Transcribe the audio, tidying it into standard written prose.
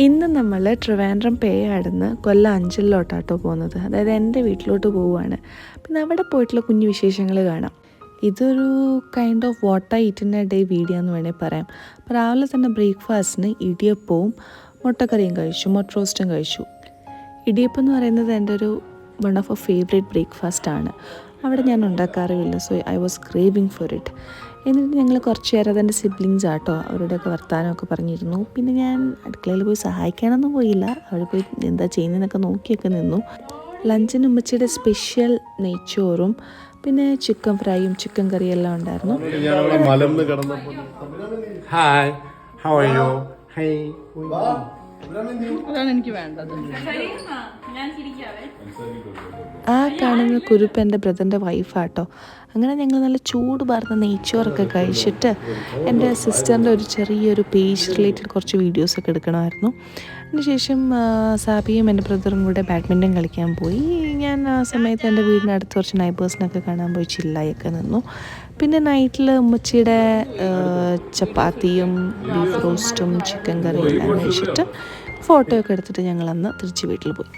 ഇന്ന് നമ്മൾ ട്രിവാൻഡ്രം പേയാടുന്ന് കൊല്ലം അഞ്ചലിലോട്ടാട്ടോ പോകുന്നത്. അതായത് എൻ്റെ വീട്ടിലോട്ട് പോവുകയാണ്. പിന്നെ അവിടെ പോയിട്ടുള്ള കുഞ്ഞു വിശേഷങ്ങൾ കാണാം. ഇതൊരു kind of what I eat in A day video എന്ന് വേണമെങ്കിൽ പറയാം. അപ്പോൾ രാവിലെ തന്നെ ബ്രേക്ക്ഫാസ്റ്റിന് ഇടിയപ്പവും മുട്ടക്കറിയും കഴിച്ചു, മുട്ട റോസ്റ്റും കഴിച്ചു. ഇടിയപ്പം എന്ന് പറയുന്നത് എൻ്റെ ഒരു വൺ ഓഫ് എ ഫേവറേറ്റ് ബ്രേക്ക്ഫാസ്റ്റാണ്. അവിടെ ഞാൻ ഉണ്ടാക്കാറുമില്ല, so I was craving for it. എന്നിട്ട് ഞങ്ങൾ കുറച്ച് നേരം അതെൻ്റെ സിബ്ലിങ്സ് ആട്ടോ, അവരുടെയൊക്കെ വർത്തമാനമൊക്കെ പറഞ്ഞിരുന്നു. പിന്നെ ഞാൻ അടുക്കളയിൽ പോയി സഹായിക്കാനൊന്നും പോയില്ല, അവിടെ പോയി എന്താ ചെയ്യുന്നതെന്നൊക്കെ നോക്കിയൊക്കെ നിന്നു. ലഞ്ചിന് ഉമ്മച്ചിയുടെ സ്പെഷ്യൽ നെയ്ച്ചോറും പിന്നെ ചിക്കൻ ഫ്രൈയും ചിക്കൻ കറിയും എല്ലാം ഉണ്ടായിരുന്നു. Hi, how are you? High, അതാണ് എനിക്ക് വേണ്ടത്. ആ കാണുന്ന കുരുപ്പ് എൻ്റെ ബ്രദറിൻ്റെ വൈഫാട്ടോ. അങ്ങനെ ഞങ്ങൾ നല്ല ചൂട് പാർന്ന നെയ്ച്ചോറൊക്കെ കഴിച്ചിട്ട് എൻ്റെ സിസ്റ്ററിൻ്റെ ഒരു ചെറിയൊരു പേജ് റിലേറ്റഡ് കുറച്ച് വീഡിയോസൊക്കെ എടുക്കണമായിരുന്നു. അതിനുശേഷം സാബിയും എൻ്റെ ബ്രദറും കൂടെ ബാഡ്മിൻ്റൺ കളിക്കാൻ പോയി. ഞാൻ ആ സമയത്ത് എൻ്റെ വീടിനടുത്ത് കുറച്ച് നൈബേഴ്സിനൊക്കെ കാണാൻ പോയി ചില്ലായൊക്കെ നിന്നു. പിന്നെ നൈറ്റിൽ ഉമ്മച്ചിയുടെ ചപ്പാത്തിയും ബീഫ് റോസ്റ്റും ചിക്കൻ കറിയും എല്ലാം കഴിച്ചിട്ട് ഫോട്ടോയൊക്കെ എടുത്തിട്ട് ഞങ്ങളന്ന് തിരിച്ച് വീട്ടിൽ പോയി.